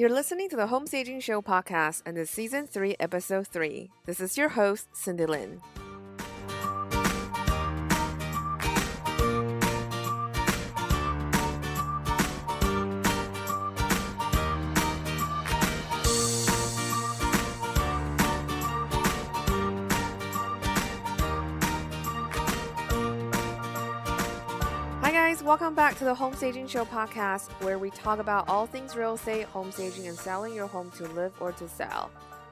You're listening to the Home Staging Show podcast and it's season 3, episode 3. This is your host, Cindy Lin. Hi guys, welcome back to the Home Staging Show podcast, where we talk about all things real estate, home staging, and selling your home to live or to sell.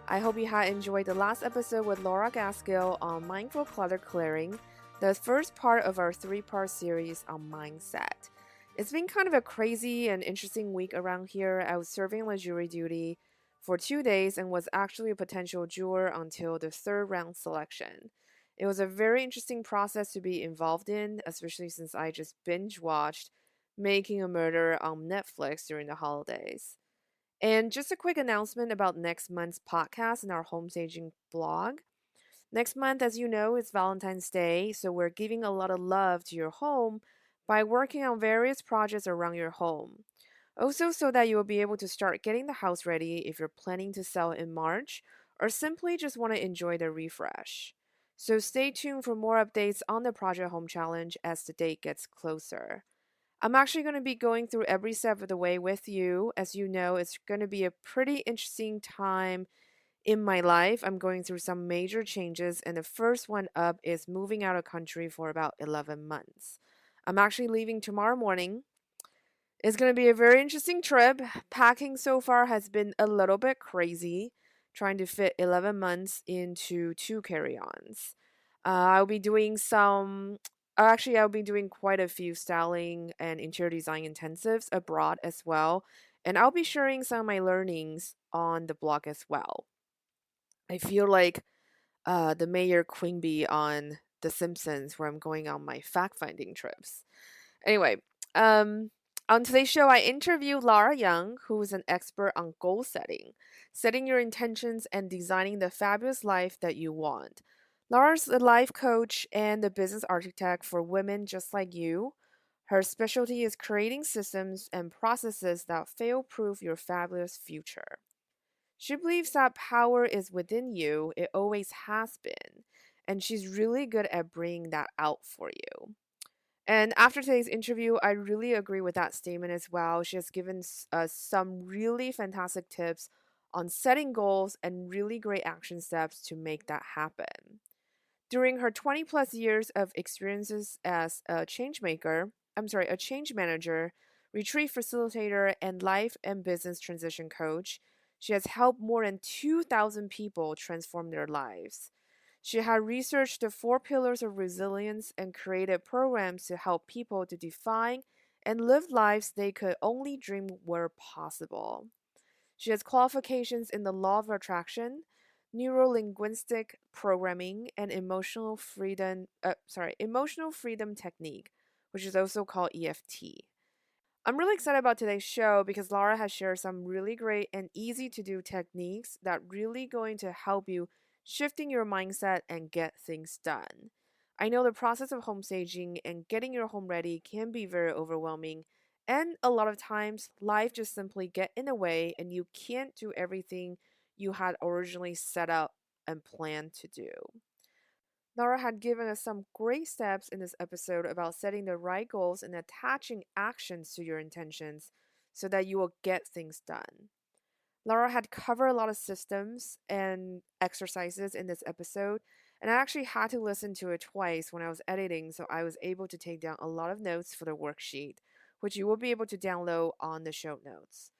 I hope you had enjoyed the last episode with Lara Gaskill on mindful clutter clearing, the first part of our 3-part series on mindset. It's been kind of a crazy and interesting week around here. I was serving my jury duty for 2 days and was actually a potential juror until the 3rd round selection. It was a very interesting process to be involved in, especially since I just binge watched Making a Murder on Netflix during the holidays. And just a quick announcement about next month's podcast and our home staging blog. Next month, as you know, is Valentine's Day, so we're giving a lot of love to your home by working on various projects around your home. Also, so that you will be able to start getting the house ready if you're planning to sell in March or simply just want to enjoy the refresh. So stay tuned for more updates on the Project Home Challenge as the date gets closer. I'm actually going to be going through every step of the way with you. As you know, it's going to be a pretty interesting time in my life. I'm going through some major changes, and the first one up is moving out of country for about 11 months. I'm actually leaving tomorrow morning. It's going to be a very interesting trip. Packing so far has been a little bit crazy, trying to fit 11 months into 2 carry-ons. I'll be doing I'll be doing quite a few styling and interior design intensives abroad as well, and I'll be sharing some of my learnings on the blog as well. I feel like the Mayor Queen on The Simpsons, where I'm going on my fact-finding trips. Anyway, on today's show, I interviewed Lara Young, who is an expert on goal setting your intentions, and designing the fabulous life that you want. Lara's a life coach and a business architect for women just like you. Her specialty is creating systems and processes that fail-proof your fabulous future. She believes that power is within you, it always has been, and she's really good at bringing that out for you. And after today's interview, I really agree with that statement as well. She has given us some really fantastic tips on setting goals and really great action steps to make that happen. During her 20 plus years of experiences as a change manager, retreat facilitator, and life and business transition coach, she has helped more than 2,000 people transform their lives. She had researched the 4 pillars of resilience and created programs to help people to define and live lives they could only dream were possible. She has qualifications in the law of attraction, neuro-linguistic programming, and emotional freedom technique, which is also called EFT. I'm really excited about today's show because Lara has shared some really great and easy to do techniques that really going to help you shifting your mindset and get things done. I know the process of home staging and getting your home ready can be very overwhelming, and a lot of times life just simply get in the way and you can't do everything you had originally set out and planned to do. Lara had given us some great steps in this episode about setting the right goals and attaching actions to your intentions so that you will get things done. Lara had covered a lot of systems and exercises in this episode, and I actually had to listen to it twice when I was editing, so I was able to take down a lot of notes for the worksheet, which you will be able to download on the show notes.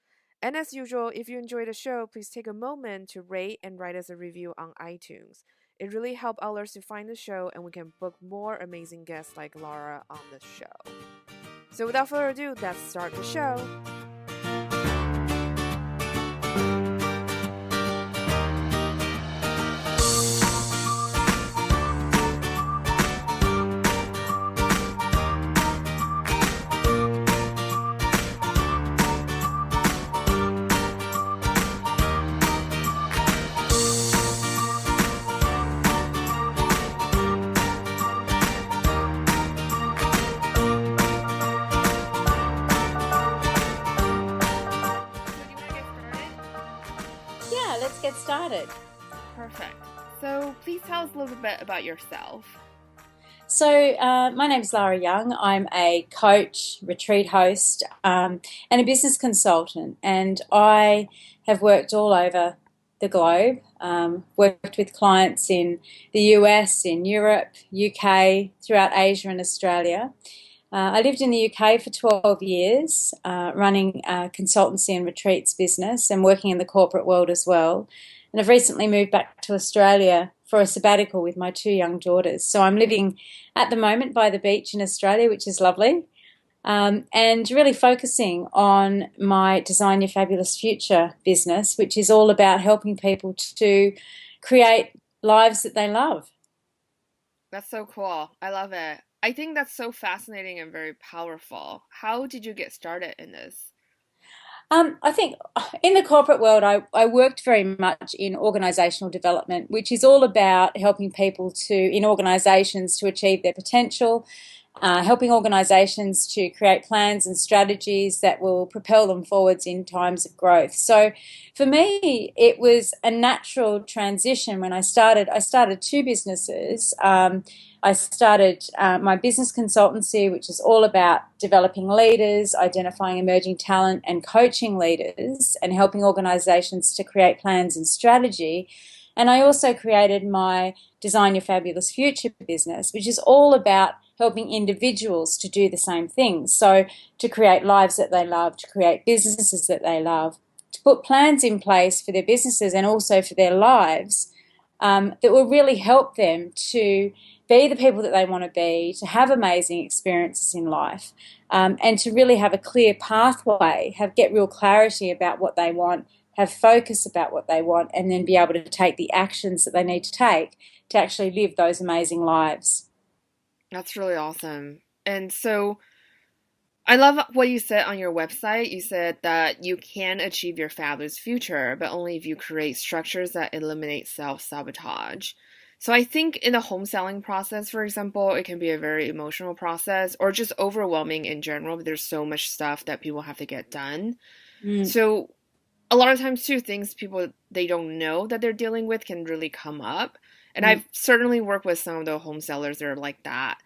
And as usual, if you enjoy the show, please take a moment to rate and write us a review on iTunes. It really helps others to find the show, and we can book more amazing guests like Lara on the show. So without further ado, let's start the show. Perfect. So please tell us a little bit about yourself. So, my name's Lara Young. I'm a coach, retreat host, and a business consultant. And I have worked all over the globe, worked with clients in the US, in Europe, UK, throughout Asia and Australia. I lived in the UK for 12 years, running a consultancy and retreats business and working in the corporate world as well. And I've recently moved back to Australia for a sabbatical with my two young daughters. So I'm living at the moment by the beach in Australia, which is lovely, and really focusing on my Design Your Fabulous Future business, which is all about helping people to create lives that they love. That's so cool. I love it. I think that's so fascinating and very powerful. How did you get started in this? I think in the corporate world, I worked very much in organisational development, which is all about helping people in organisations to achieve their potential, helping organisations to create plans and strategies that will propel them forwards in times of growth. So for me, it was a natural transition when I started. I started two businesses. I started my business consultancy, which is all about developing leaders, identifying emerging talent, and coaching leaders, and helping organisations to create plans and strategy. And I also created my Design Your Fabulous Future business, which is all about helping individuals to do the same things. So to create lives that they love, to create businesses that they love, to put plans in place for their businesses and also for their lives, that will really help them to be the people that they want to be, to have amazing experiences in life, and to really have a clear pathway, get real clarity about what they want, have focus about what they want, and then be able to take the actions that they need to take to actually live those amazing lives. That's really awesome. And so I love what you said on your website. You said that you can achieve your fabulous future, but only if you create structures that eliminate self-sabotage. So I think in the home selling process, for example, it can be a very emotional process or just overwhelming in general. There's so much stuff that people have to get done. Mm, So a lot of times too, things people they don't know that they're dealing with can really come up. And mm. I've certainly worked with some of the home sellers that are like that.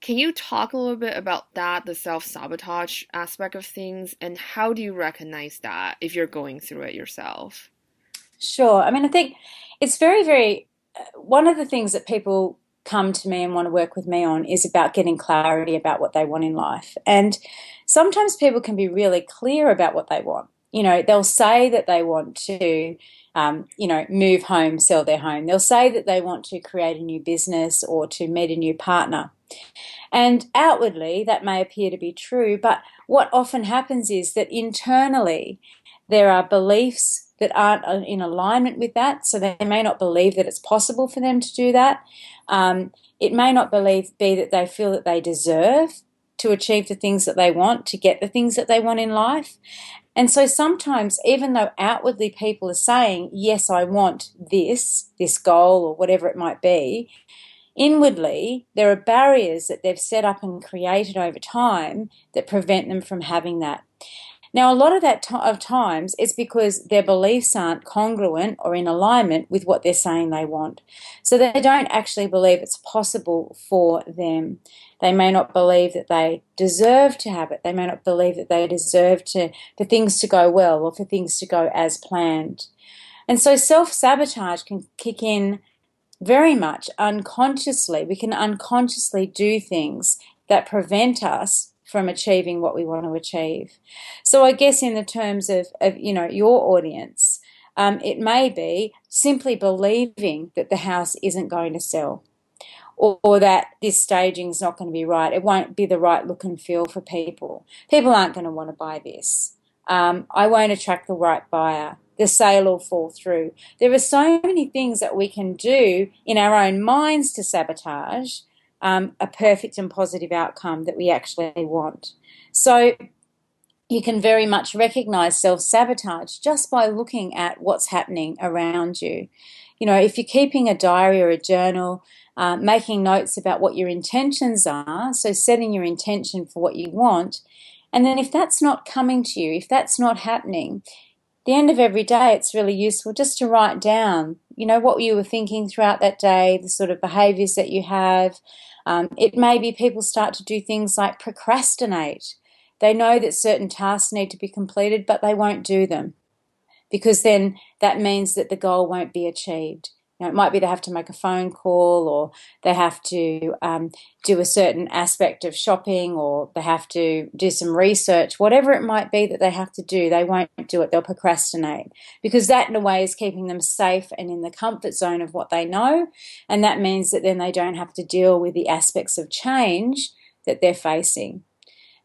Can you talk a little bit about that, the self-sabotage aspect of things, and how do you recognize that if you're going through it yourself? Sure. I mean, I think it's very, one of the things that people come to me and want to work with me on is about getting clarity about what they want in life. And sometimes people can be really clear about what they want. They'll say that they want to, move home, sell their home. They'll say that they want to create a new business or to meet a new partner. And outwardly, that may appear to be true, but what often happens is that internally, there are beliefs that aren't in alignment with that. So they may not believe that it's possible for them to do that. It may not be that they feel that they deserve to achieve the things that they want, to get the things that they want in life. And so sometimes, even though outwardly people are saying, yes, I want this goal or whatever it might be, inwardly, there are barriers that they've set up and created over time that prevent them from having that. Now, a lot of of times it's because their beliefs aren't congruent or in alignment with what they're saying they want. So they don't actually believe it's possible for them. They may not believe that they deserve to have it. They may not believe that they deserve for things to go well or for things to go as planned. And so self-sabotage can kick in very much unconsciously. We can unconsciously do things that prevent us from achieving what we want to achieve. So I guess in the terms of your audience, it may be simply believing that the house isn't going to sell, or that this staging is not going to be right. It won't be the right look and feel for people. People aren't going to want to buy this. I won't attract the right buyer. The sale will fall through. There are so many things that we can do in our own minds to sabotage a perfect and positive outcome that we actually want. So you can very much recognize self-sabotage just by looking at what's happening around you. If you're keeping a diary or a journal, making notes about what your intentions are, so setting your intention for what you want, and then if that's not coming to you, if that's not happening, the end of every day, it's really useful just to write down, what you were thinking throughout that day, the sort of behaviours that you have. It may be people start to do things like procrastinate. They know that certain tasks need to be completed, but they won't do them because then that means that the goal won't be achieved. It might be they have to make a phone call, or they have to do a certain aspect of shopping, or they have to do some research. Whatever it might be that they have to do, they won't do it. They'll procrastinate because that in a way is keeping them safe and in the comfort zone of what they know. And that means that then they don't have to deal with the aspects of change that they're facing.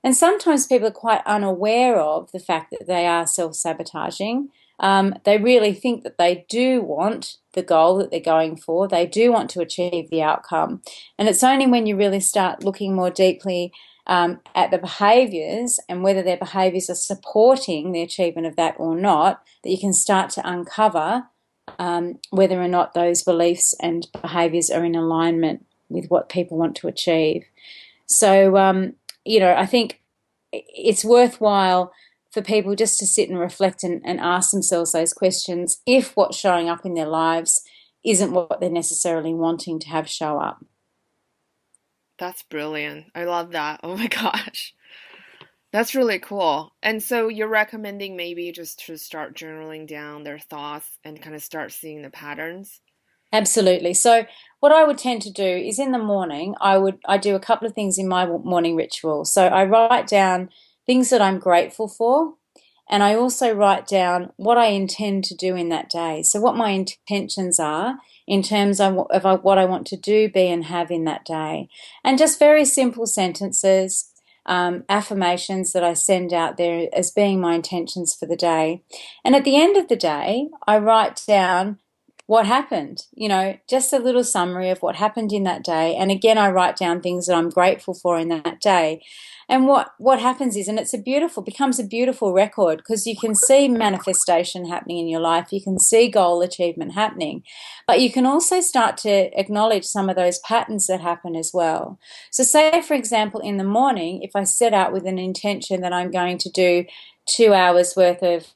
And sometimes people are quite unaware of the fact that they are self-sabotaging. They really think that they do want the goal that they're going for. They do want to achieve the outcome. And it's only when you really start looking more deeply at the behaviours and whether their behaviours are supporting the achievement of that or not, that you can start to uncover whether or not those beliefs and behaviours are in alignment with what people want to achieve. So, I think it's worthwhile for people just to sit and reflect and ask themselves those questions if what's showing up in their lives isn't what they're necessarily wanting to have show up. That's brilliant. I love that. Oh my gosh. That's really cool. And so you're recommending maybe just to start journaling down their thoughts and kind of start seeing the patterns? Absolutely. So what I would tend to do is in the morning, I do a couple of things in my morning ritual. So I write down things that I'm grateful for, and I also write down what I intend to do in that day. So what my intentions are in terms of what I want to do, be, and have in that day. And just very simple sentences, affirmations that I send out there as being my intentions for the day. And at the end of the day, I write down what happened, just a little summary of what happened in that day. And again, I write down things that I'm grateful for in that day. And what happens is, and becomes a beautiful record because you can see manifestation happening in your life. You can see goal achievement happening, but you can also start to acknowledge some of those patterns that happen as well. So say, for example, in the morning, if I set out with an intention that I'm going to do 2 hours worth of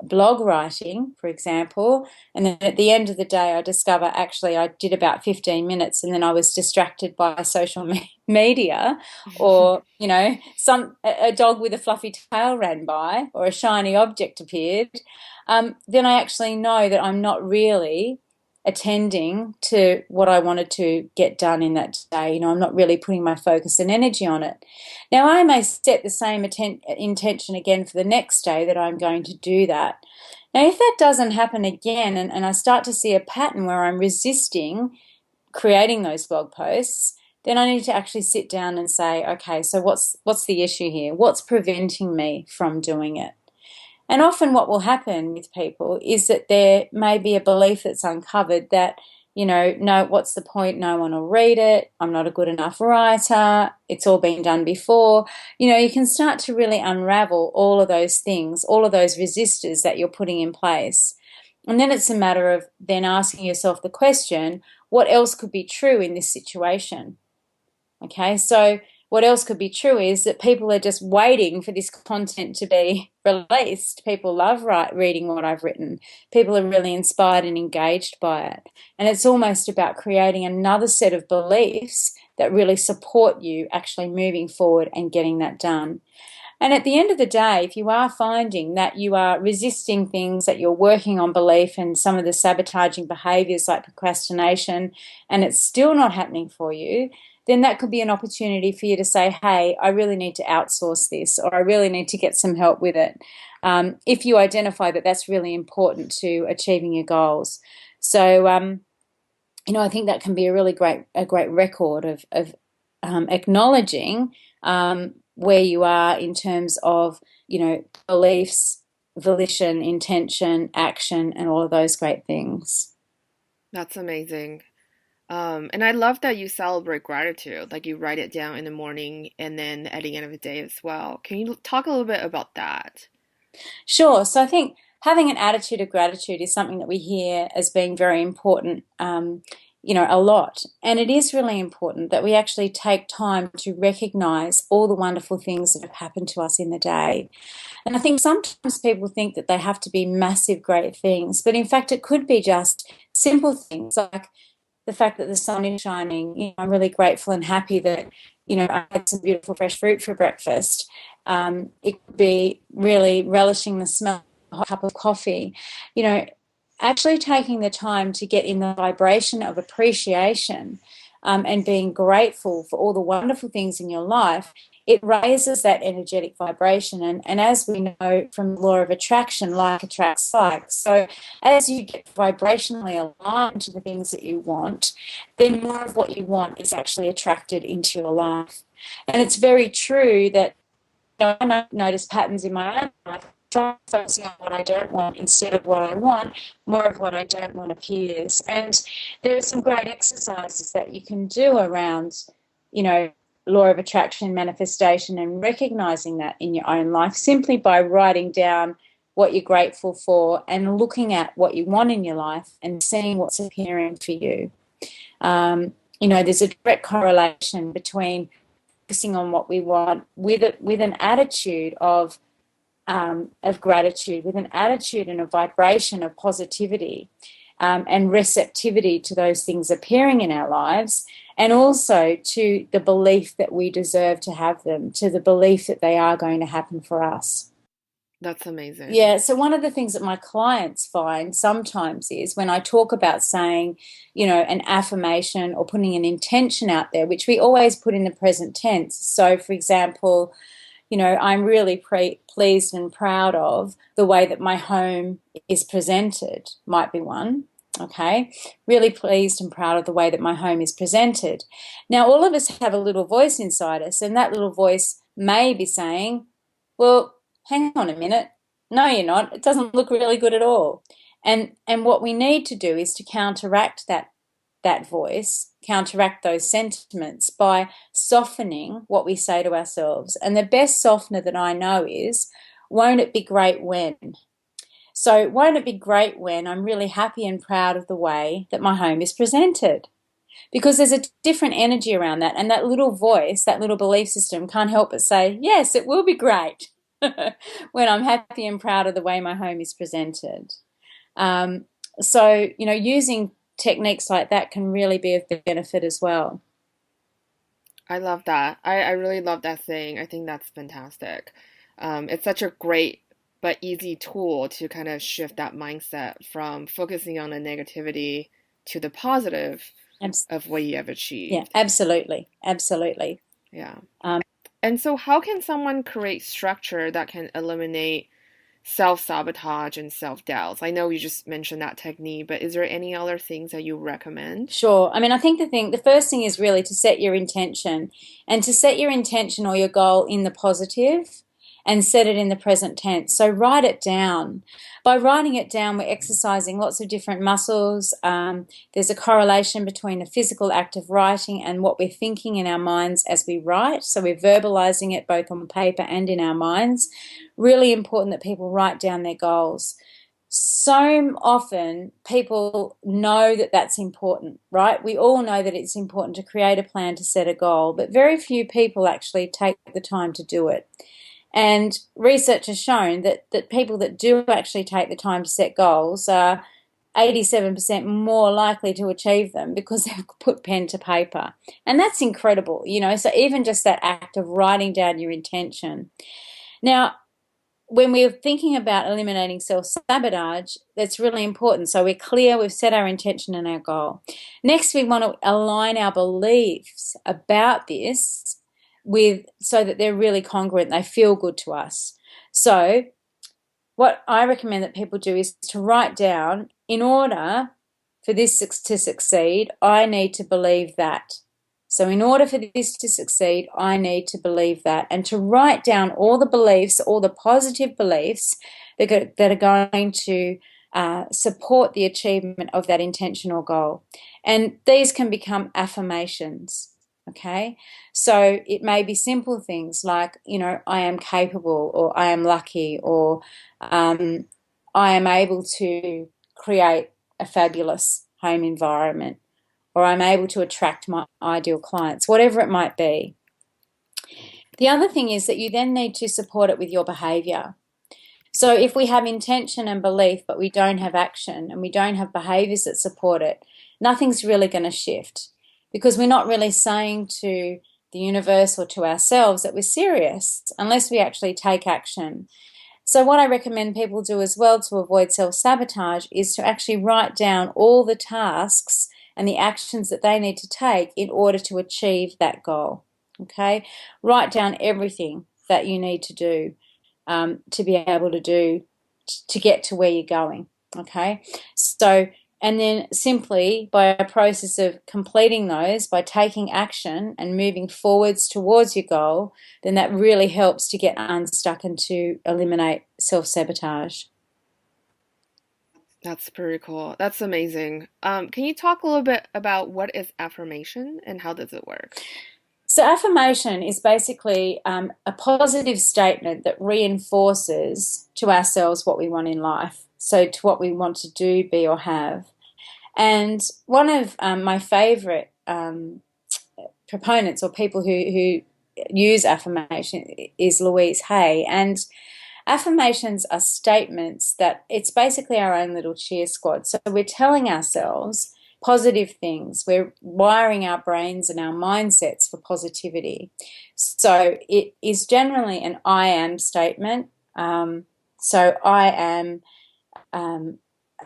blog writing, for example, and then at the end of the day I discover actually I did about 15 minutes and then I was distracted by social media, or a dog with a fluffy tail ran by or a shiny object appeared, then I actually know that I'm not really attending to what I wanted to get done in that day. I'm not really putting my focus and energy on it. Now, I may set the same intention again for the next day that I'm going to do that. Now, if that doesn't happen again and I start to see a pattern where I'm resisting creating those blog posts, then I need to actually sit down and say, okay, so what's the issue here? What's preventing me from doing it? And often what will happen with people is that there may be a belief that's uncovered that, no, what's the point? No one will read it. I'm not a good enough writer. It's all been done before. You can start to really unravel all of those things, all of those resistors that you're putting in place. And then it's a matter of then asking yourself the question, what else could be true in this situation? Okay, so what else could be true is that people are just waiting for this content to be released. People love reading what I've written. People are really inspired and engaged by it. And it's almost about creating another set of beliefs that really support you actually moving forward and getting that done. And at the end of the day, if you are finding that you are resisting things, that you're working on belief and some of the sabotaging behaviors like procrastination, and it's still not happening for you, then that could be an opportunity for you to say, hey, I really need to outsource this, or I really need to get some help with it, if you identify that that's really important to achieving your goals. So, I think that can be a great record of acknowledging where you are in terms of, beliefs, volition, intention, action, and all of those great things. That's amazing. And I love that you celebrate gratitude, like you write it down in the morning and then at the end of the day as well. Can you talk a little bit about that? Sure. So I think having an attitude of gratitude is something that we hear as being very important, a lot. And it is really important that we actually take time to recognize all the wonderful things that have happened to us in the day. And I think sometimes people think that they have to be massive, great things, but in fact, it could be just simple things like the fact that the sun is shining. I'm really grateful and happy that, I had some beautiful fresh fruit for breakfast. It could be really relishing the smell of a cup of coffee. Actually taking the time to get in the vibration of appreciation, and being grateful for all the wonderful things in your life, it raises that energetic vibration. And as we know from the law of attraction, like attracts like. So as you get vibrationally aligned to the things that you want, then more of what you want is actually attracted into your life. And it's very true that I notice patterns in my own life. Try focusing on what I don't want instead of what I want, more of what I don't want appears. And there are some great exercises that you can do around, law of attraction, manifestation, and recognizing that in your own life simply by writing down what you're grateful for and looking at what you want in your life and seeing what's appearing for you. There's a direct correlation between focusing on what we want with an attitude of gratitude, with an attitude and a vibration of positivity, and receptivity to those things appearing in our lives, and also to the belief that we deserve to have them, to the belief that they are going to happen for us. That's amazing. Yeah, so one of the things that my clients find sometimes is when I talk about saying, an affirmation or putting an intention out there, which we always put in the present tense. So, for example, I'm really pleased and proud of the way that my home is presented, might be one. Okay, really pleased and proud of the way that my home is presented. Now, all of us have a little voice inside us, and that little voice may be saying, well, hang on a minute. No, you're not. It doesn't look really good at all. And what we need to do is to counteract that voice, counteract those sentiments by softening what we say to ourselves. And the best softener that I know is, won't it be great when? So won't it be great when I'm really happy and proud of the way that my home is presented? Because there's a different energy around that. And that little voice, that little belief system can't help but say, yes, it will be great when I'm happy and proud of the way my home is presented. So, using techniques like that can really be of benefit as well. I love that. I really love that saying. I think that's fantastic. It's such a great but easy tool to kind of shift that mindset from focusing on the negativity to the positive of what you have achieved. Yeah, absolutely. Absolutely. Yeah. And so how can someone create structure that can eliminate self-sabotage and self-doubts? I know you just mentioned that technique, but is there any other things that you recommend? Sure. I mean, I think the first thing is really to set your intention, and to set your intention or your goal in the positive and set it in the present tense. So write it down. By writing it down, we're exercising lots of different muscles. There's a correlation between the physical act of writing and what we're thinking in our minds as we write. So we're verbalizing it both on paper and in our minds. Really important that people write down their goals. So often people know that that's important, right? We all know that it's important to create a plan, to set a goal, but very few people actually take the time to do it. And research has shown that people that do actually take the time to set goals are 87% more likely to achieve them because they've put pen to paper. And that's incredible, so even just that act of writing down your intention. Now, when we're thinking about eliminating self-sabotage, that's really important. So we're clear, we've set our intention and our goal. Next, we want to align our beliefs about this so that they're really congruent, they feel good to us. So what I recommend that people do is to write down, in order for this to succeed, I need to believe that. So in order for this to succeed, I need to believe that, and to write down all the beliefs, all the positive beliefs that are going to support the achievement of that intentional goal. And these can become affirmations. Okay, so it may be simple things like, I am capable, or I am lucky, or I am able to create a fabulous home environment, or I'm able to attract my ideal clients, whatever it might be. The other thing is that you then need to support it with your behavior. So if we have intention and belief, but we don't have action and we don't have behaviors that support it, nothing's really going to shift, because we're not really saying to the universe or to ourselves that we're serious unless we actually take action. So what I recommend people do as well to avoid self-sabotage is to actually write down all the tasks and the actions that they need to take in order to achieve that goal. Okay? Write down everything that you need to do to be able to do to get to where you're going. Okay? So, and then simply by a process of completing those, by taking action and moving forwards towards your goal, then that really helps to get unstuck and to eliminate self-sabotage. That's pretty cool. That's amazing. Can you talk a little bit about what is affirmation and how does it work? So affirmation is basically a positive statement that reinforces to ourselves what we want in life. So to what we want to do, be, or have. And one of my favorite proponents or people who use affirmation is Louise Hay. And affirmations are statements that it's basically our own little cheer squad. So we're telling ourselves positive things. We're wiring our brains and our mindsets for positivity. So it is generally an I am statement. So I am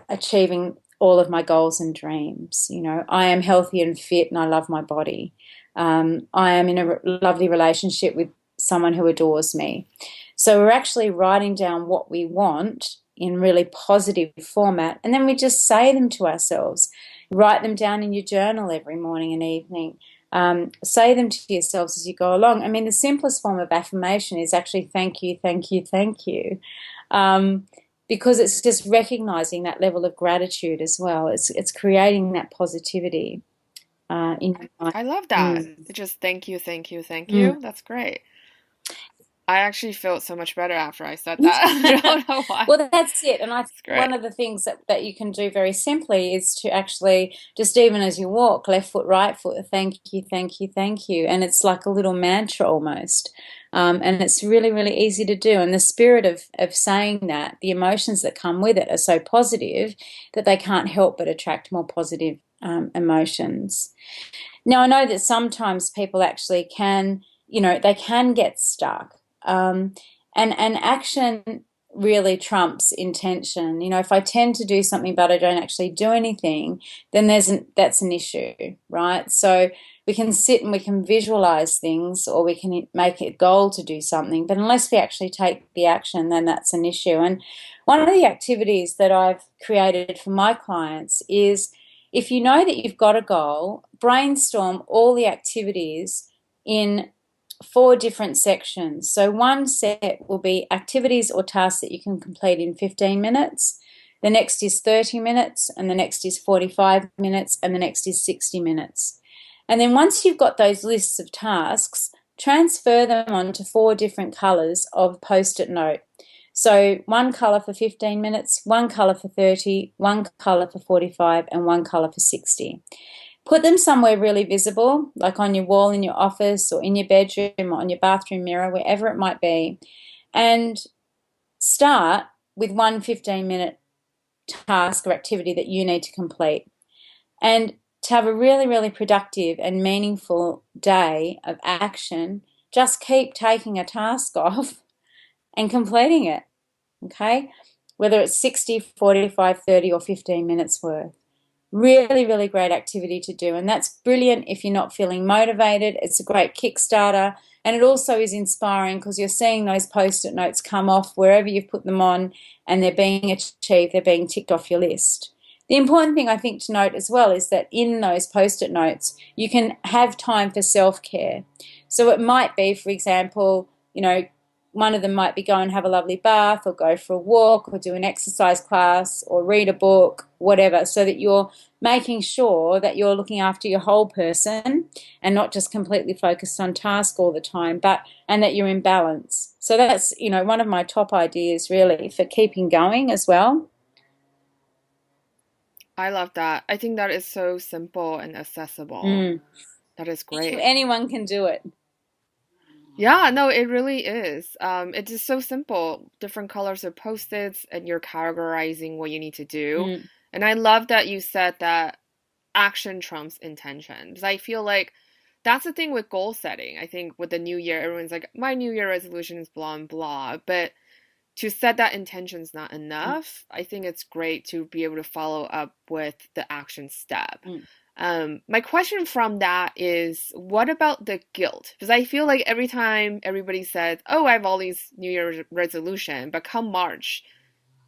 achieving all of my goals and dreams. You know, I am healthy and fit and I love my body. I am in a lovely relationship with someone who adores me. So we're actually writing down what we want in really positive format, and then we just say them to ourselves. Write them down in your journal every morning and evening. Say them to yourselves as you go along. I mean, the simplest form of affirmation is actually thank you, thank you, thank you. Because it's just recognizing that level of gratitude as well. It's creating that positivity in your mind. I love that. Just thank you, thank you, thank you. That's great. I actually felt so much better after I said that. I don't know why. Well, that's it. And I think It's great. one of the things that you can do very simply is to actually, just even as you walk, left foot, right foot, thank you, thank you, thank you. And it's like a little mantra almost. And it's really, really easy to do. And the spirit of saying that, the emotions that come with it are so positive that they can't help but attract more positive emotions. Now, I know that sometimes people actually can, they can get stuck. And action really trumps intention. If I tend to do something but I don't actually do anything, then that's an issue, right? So we can sit and we can visualize things, or we can make it a goal to do something, but unless we actually take the action, then that's an issue. And one of the activities that I've created for my clients is, if you know that you've got a goal, brainstorm all the activities in 4 different sections. So one set will be activities or tasks that you can complete in 15 minutes. The next is 30 minutes, and the next is 45 minutes, and the next is 60 minutes. And then once you've got those lists of tasks, transfer them onto 4 different colors of Post-it note. So one color for 15 minutes, one color for 30, one color for 45, and one color for 60. Put them somewhere really visible, like on your wall in your office or in your bedroom or on your bathroom mirror, wherever it might be. And start with one 15-minute task or activity that you need to complete. And to have a really, really productive and meaningful day of action, just keep taking a task off and completing it, okay? Whether it's 60, 45, 30, or 15 minutes worth. Really, really great activity to do. And that's brilliant if you're not feeling motivated. It's a great Kickstarter. And it also is inspiring because you're seeing those Post-it notes come off wherever you've put them on, and they're being achieved, they're being ticked off your list. The important thing I think to note as well is that in those Post-it notes, you can have time for self-care. So it might be, for example, one of them might be go and have a lovely bath, or go for a walk, or do an exercise class, or read a book, whatever, so that you're making sure that you're looking after your whole person and not just completely focused on task all the time, and that you're in balance. So that's, one of my top ideas really for keeping going as well. I love that. I think that is so simple and accessible. Mm. That is great. Anyone can do it. Yeah, no, it really is. It's just so simple. Different colors of post-its, and you're categorizing what you need to do. Mm. And I love that you said that action trumps intention. Because I feel like that's the thing with goal setting. I think with the new year, everyone's like, my new year resolution is blah and blah. But to set that intention is not enough. I think it's great to be able to follow up with the action step. Mm. My question from that is, what about the guilt? Because I feel like every time everybody says, "Oh, I have all these New Year's resolution," but come March,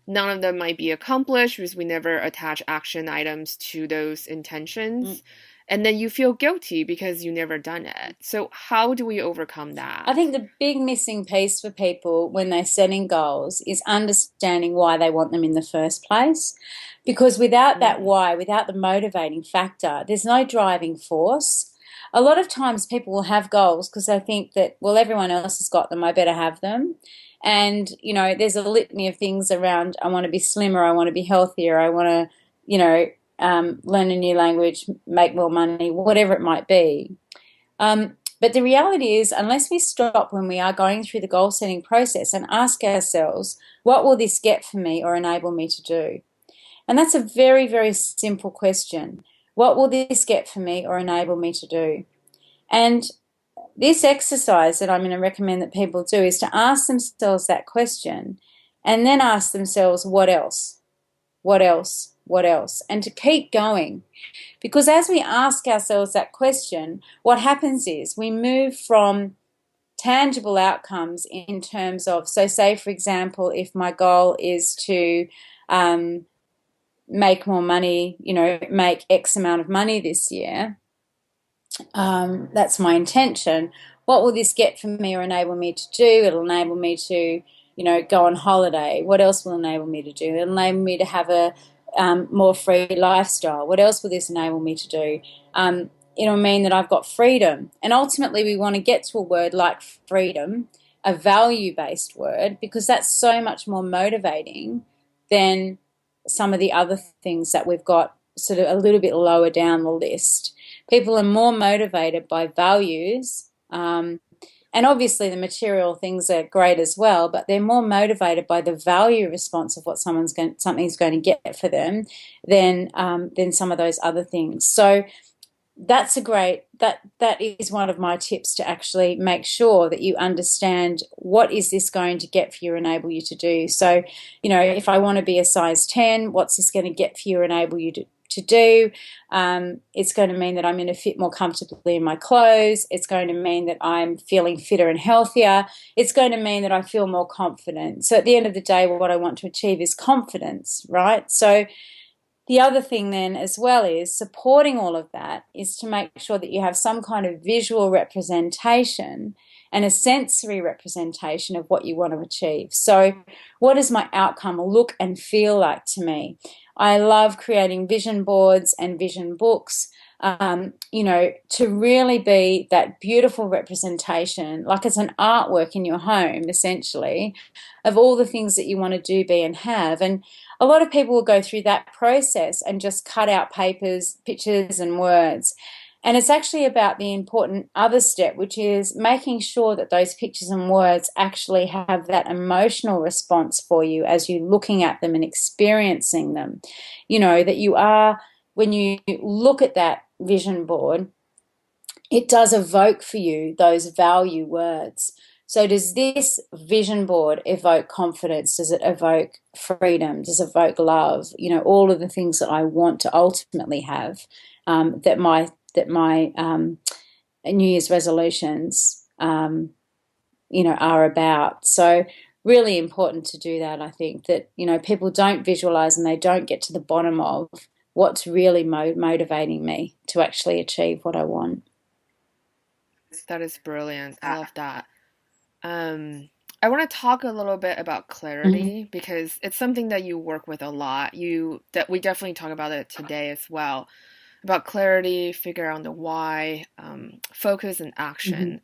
none of them might be accomplished because we never attach action items to those Mm. intentions. And then you feel guilty because you never done it. So how do we overcome I that? think the big missing piece for people when they're setting goals is understanding why they want them in the first place. Because without that Mm, why, without the motivating factor, there's no driving force. A lot of times people will have goals because they think that, well, everyone else has got them, I better have them. And, there's a litany of things around I want to be slimmer, I want to be healthier, I want to, learn a new language, make more money, whatever it might be. But the reality is, unless we stop when we are going through the goal setting process and ask ourselves, what will this get for me or enable me to do? And that's a very, very simple question. What will this get for me or enable me to do? And this exercise that I'm going to recommend that people do is to ask themselves that question and then ask themselves, what else? What else? What else? And to keep going. Because as we ask ourselves that question, what happens is we move from tangible outcomes in terms of, so say, for example, if my goal is to um, make more money, make X amount of money this year, that's my intention. What will this get for me or enable me to do? It'll enable me to, go on holiday. What else will enable me to do? It'll enable me to have a more free lifestyle. What else will this enable me to do? It'll mean that I've got freedom. And ultimately, we want to get to a word like freedom, a value based word, because that's so much more motivating than some of the other things that we've got sort of a little bit lower down the list. People are more motivated by values. And obviously the material things are great as well, but they're more motivated by the value response of what something's going to get for them than some of those other things. So that's that is one of my tips, to actually make sure that you understand what is this going to get for you, enable you to do. So, if I want to be a size 10, what's this going to get for you, enable you to do? It's going to mean that I'm going to fit more comfortably in my clothes. It's going to mean that I'm feeling fitter and healthier. It's going to mean that I feel more confident. So at the end of the day, what I want to achieve is confidence, right? So the other thing then as well is supporting all of that is to make sure that you have some kind of visual representation and a sensory representation of what you want to achieve. So what does my outcome look and feel like to me? I love creating vision boards and vision books, to really be that beautiful representation, like it's an artwork in your home, essentially, of all the things that you want to do, be, and have. And a lot of people will go through that process and just cut out papers, pictures, and words. And it's actually about the important other step, which is making sure that those pictures and words actually have that emotional response for you as you're looking at them and experiencing them. That you are, when you look at that vision board, it does evoke for you those value words. So does this vision board evoke confidence? Does it evoke freedom? Does it evoke love? All of the things that I want to ultimately have, that my New Year's resolutions, are about. So really important to do that. I think that, people don't visualize and they don't get to the bottom of what's really motivating me to actually achieve what I want. that is brilliant. I love that. Um, I want to talk a little bit about Mm-hmm. clarity because it's something that you work with a lot. That we definitely talk about it today as well. About clarity, figure out the why, focus and Mm-hmm. action.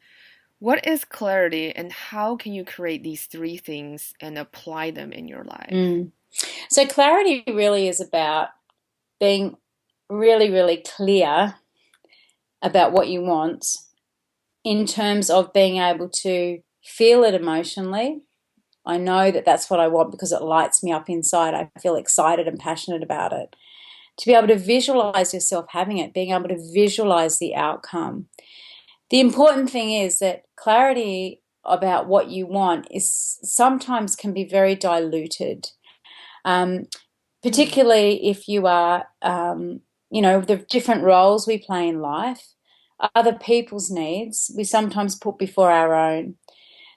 What is clarity and how can you create these three things and apply them in your life? Mm. So clarity really is about being really, really clear about what you want in terms of being able to feel it emotionally. I know that that's what I want because it lights me up inside. I feel excited and passionate about it. To be able to visualize yourself having it, being able to visualize the outcome. The important thing is that clarity about what you want is sometimes can be very diluted, um, Mm. particularly if you are, the different roles we play in life, other people's needs we sometimes put before our own.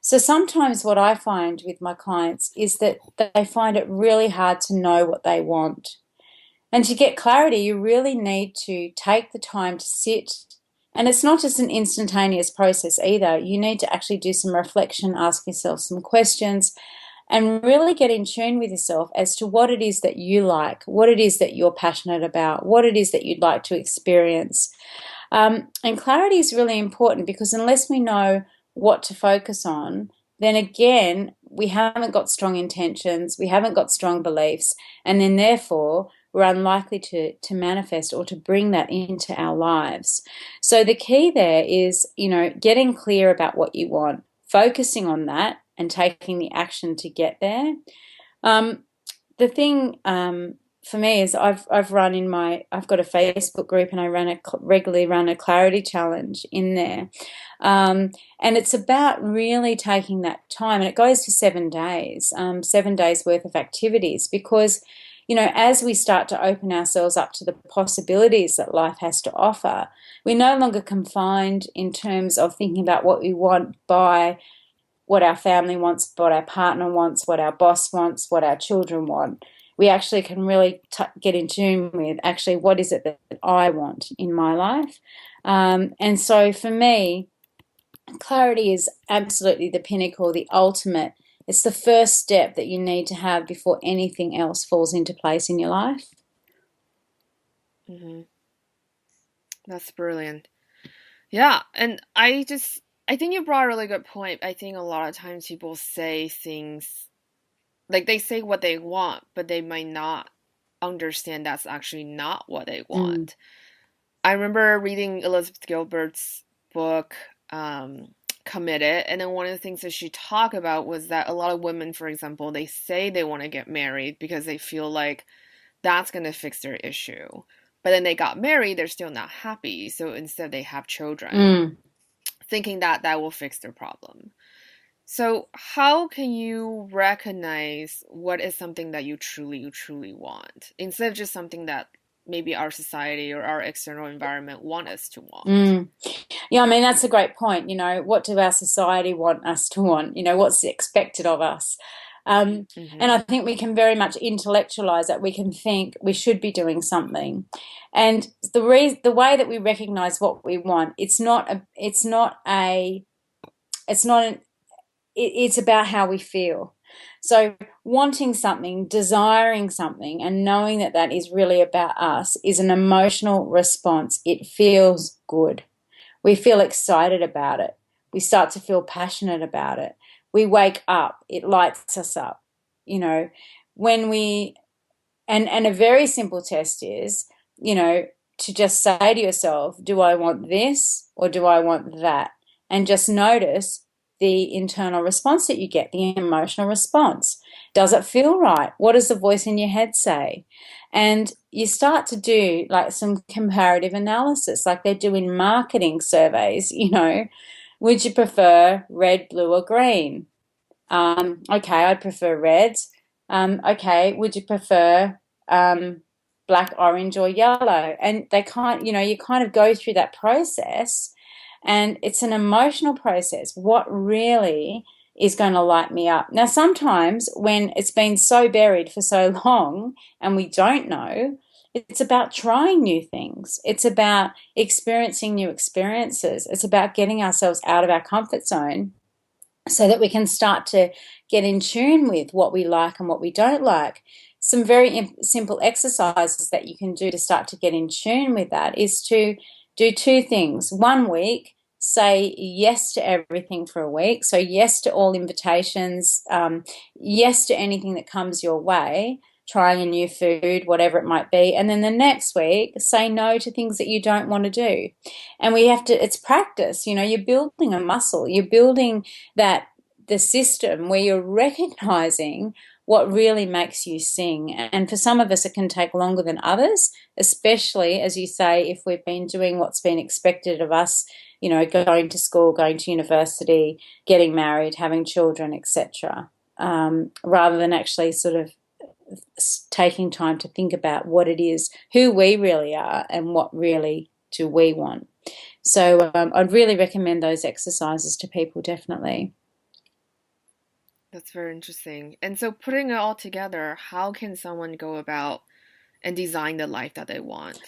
So sometimes what I find with my clients is that they find it really hard to know what they want. And to get clarity, you really need to take the time to sit. And it's not just an instantaneous process either. You need to actually do some reflection, ask yourself some questions, and really get in tune with yourself as to what it is that you like, what it is that you're passionate about, what it is that you'd like to experience. And clarity is really important because unless we know what to focus on, then again, we haven't got strong intentions, we haven't got strong beliefs, and then therefore we're unlikely to manifest or to bring that into our lives. So the key there is, getting clear about what you want, focusing on that and taking the action to get there. Um, the thing for me is I've got a Facebook group and I regularly run a clarity challenge in there, and it's about really taking that time, and it goes for 7 days, 7 days worth of activities, because as we start to open ourselves up to the possibilities that life has to offer, we're no longer confined in terms of thinking about what we want by what our family wants, what our partner wants, what our boss wants, what our children want. We actually can really get in tune with actually what is it that I want in my life. And so for me, clarity is absolutely the pinnacle, the ultimate. It's the first step that you need to have before anything else falls into place in your life. Hmm. That's brilliant. Yeah, and I think you brought a really good point. I think a lot of times people say things like they say what they want, but they might not understand that's actually not what they Mm, want. I remember reading Elizabeth Gilbert's book, Committed, and then one of the things that she talked about was that a lot of women, for example, they say they want to get married because they feel like that's going to fix their issue. But then they got married, they're still not happy. So instead, they have children, mm. thinking that that will fix their problem. So, how can you recognize what is something that you truly want instead of just something that maybe our society or our external environment want us to want? Mm. Yeah, I mean, that's a great point. What do our society want us to want? What's expected of us? And Hmm. I think we can very much intellectualize that. We can think we should be doing something. And the way that we recognize what we want, it's about how we feel. So wanting something, desiring something, and knowing that that is really about us is an emotional response. It feels good. We feel excited about it. We start to feel passionate about it. We wake up, it lights us up. You know, when we, and a very simple test is, you know, to just say to yourself, do I want this or do I want that? And just notice the internal response that you get, the emotional response. Does it feel right? What does the voice in your head say? And you start to do like some comparative analysis, like they do in marketing surveys. Would you prefer red, blue, or green? Okay, I prefer red. Okay, would you prefer um, black, orange, or yellow? And you kind of go through that process, and it's an emotional process. What really is going to light me up? Now, sometimes when it's been so buried for so long and we don't know, it's about trying new things. It's about experiencing new experiences. It's about getting ourselves out of our comfort zone so that we can start to get in tune with what we like and what we don't like. Some very simple exercises that you can do to start to get in tune with that is to do two things. One week, say yes to everything for a week. So, yes to all invitations, yes to anything that comes your way. trying a new food, whatever it might be. And then the next week, say no to things that you don't want to do. And it's practice, you're building a muscle, you're building the system where you're recognizing what really makes you sing. And for some of us, it can take longer than others, especially, as you say, if we've been doing what's been expected of us, going to school, going to university, getting married, having children, etc., rather than actually sort of taking time to think about what it is, who we really are, and what really do we want. So I'd really recommend those exercises to people, definitely. That's very interesting. And so, putting it all together, how can someone go about and design the life that they want?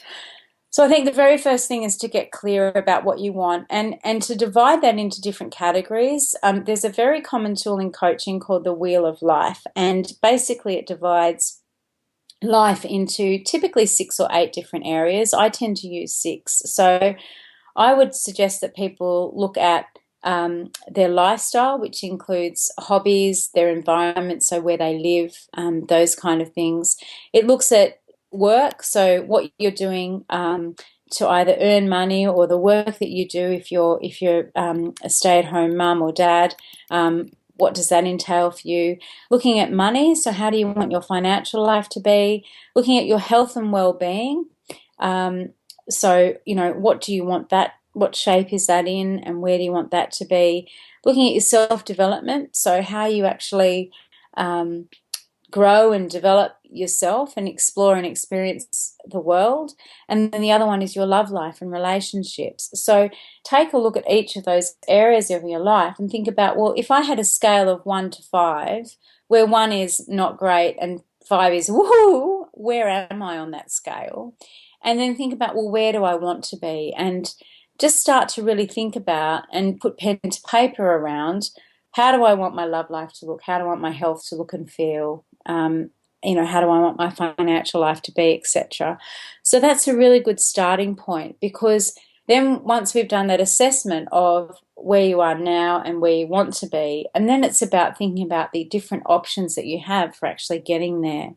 So I think the very first thing is to get clear about what you want, and to divide that into different categories. There's a very common tool in coaching called the Wheel of Life, and basically it divides life into typically 6 or 8 different areas. I tend to use 6. So I would suggest that people look at their lifestyle, which includes hobbies, their environment, so where they live, those kind of things. It looks at work, so what you're doing to either earn money, or the work that you do if you're a stay-at-home mum or dad. What does that entail for you? Looking at money, so how do you want your financial life to be? Looking at your health and well-being. So, what do you want what shape is that in, and where do you want that to be? Looking at your self-development, so how you actually grow and develop yourself and explore and experience the world. And then the other one is your love life and relationships. So take a look at each of those areas of your life and think about, well, if I had a scale of 1 to 5, where 1 is not great and 5 is woohoo, where am I on that scale? And then think about, well, where do I want to be? And just start to really think about and put pen to paper around, how do I want my love life to look? How do I want my health to look and feel? How do I want my financial life to be, etc. So that's a really good starting point, because then once we've done that assessment of where you are now and where you want to be, and then it's about thinking about the different options that you have for actually getting there.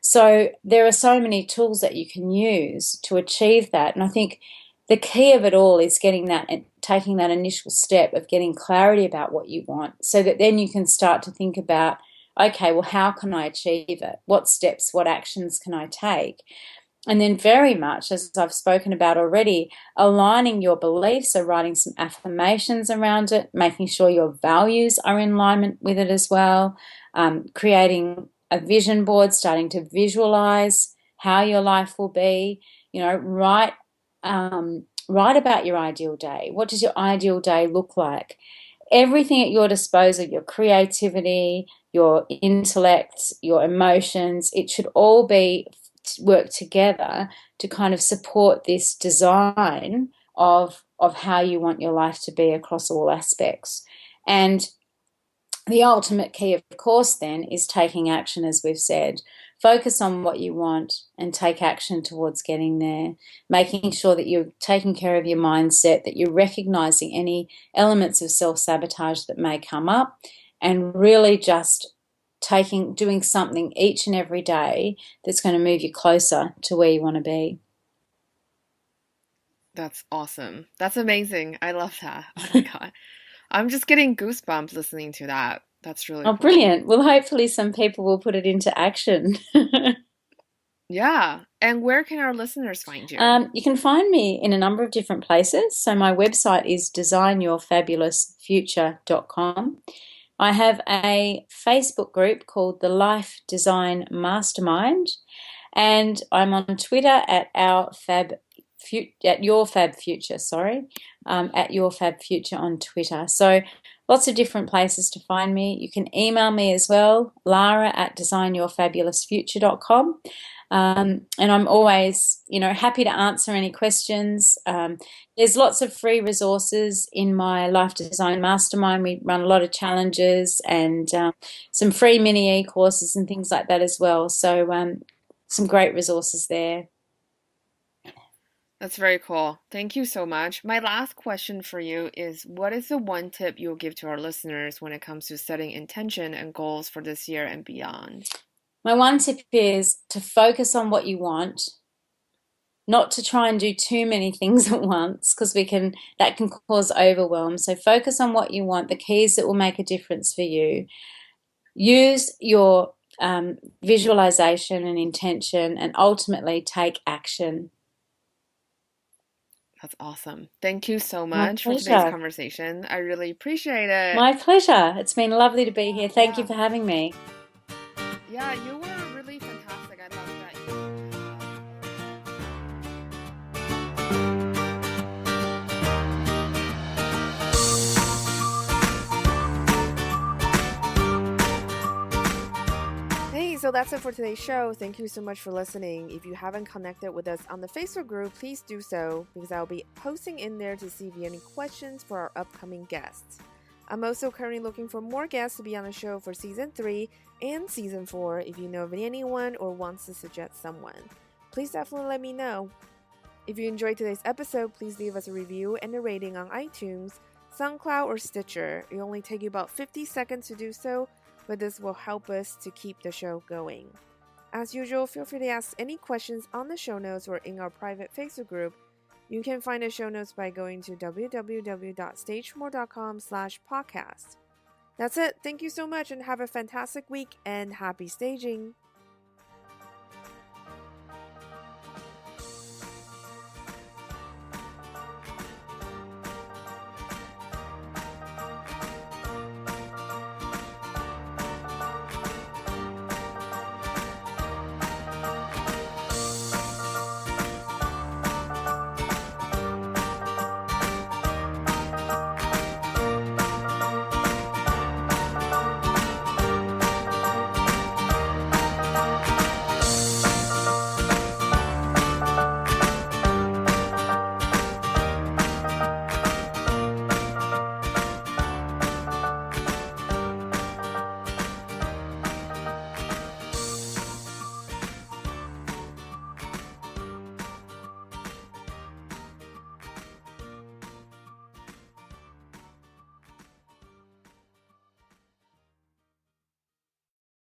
So there are so many tools that you can use to achieve that. And I think the key of it all is getting that and taking that initial step of getting clarity about what you want, so that then you can start to think about, okay, well, how can I achieve it? What steps, what actions can I take? And then very much, as I've spoken about already, aligning your beliefs, so writing some affirmations around it, making sure your values are in alignment with it as well, creating a vision board, starting to visualize how your life will be, write about your ideal day. What does your ideal day look like? Everything at your disposal, your creativity, your intellect, your emotions, it should all be work together to kind of support this design of how you want your life to be across all aspects. And the ultimate key, of course, then, is taking action, as we've said. Focus on what you want and take action towards getting there, making sure that you're taking care of your mindset, that you're recognizing any elements of self-sabotage that may come up, and really just doing something each and every day that's going to move you closer to where you want to be. That's awesome. That's amazing. I love that. Oh my God. I'm just getting goosebumps listening to that. That's really Oh, cool. brilliant. Well, hopefully some people will put it into action. Yeah. And where can our listeners find you? You can find me in a number of different places. So my website is designyourfabulousfuture.com. I have a Facebook group called the Life Design Mastermind, and I'm on Twitter at your Fab Future, at your Fab Future on Twitter. So lots of different places to find me. You can email me as well, Lara at designyourfabulousfuture.com. And I'm always, happy to answer any questions. There's lots of free resources in my Life Design Mastermind. We run a lot of challenges and some free mini e-courses and things like that as well. So some great resources there. That's very cool. Thank you so much. My last question for you is, what is the one tip you'll give to our listeners when it comes to setting intention and goals for this year and beyond? My one tip is to focus on what you want, not to try and do too many things at once, because that can cause overwhelm. So focus on what you want, the keys that will make a difference for you. Use your visualization and intention, and ultimately take action. That's awesome. Thank you so My much for today's pleasure. conversation. I really appreciate it. My pleasure. It's been lovely to be here. Thank you Yeah. for having me. Yeah, you were really fantastic. I love that Hey, so that's it for today's show. Thank you so much for listening. If you haven't connected with us on the Facebook group, please do so because I'll be posting in there to see if you have any questions for our upcoming guests. I'm also currently looking for more guests to be on the show for Season 3 and Season 4 if you know of anyone or wants to suggest someone. Please definitely let me know. If you enjoyed today's episode, please leave us a review and a rating on iTunes, SoundCloud, or Stitcher. It only takes you about 50 seconds to do so, but this will help us to keep the show going. As usual, feel free to ask any questions on the show notes or in our private Facebook group. You can find the show notes by going to www.stagemore.com/podcast. That's it. Thank you so much and have a fantastic week and happy staging.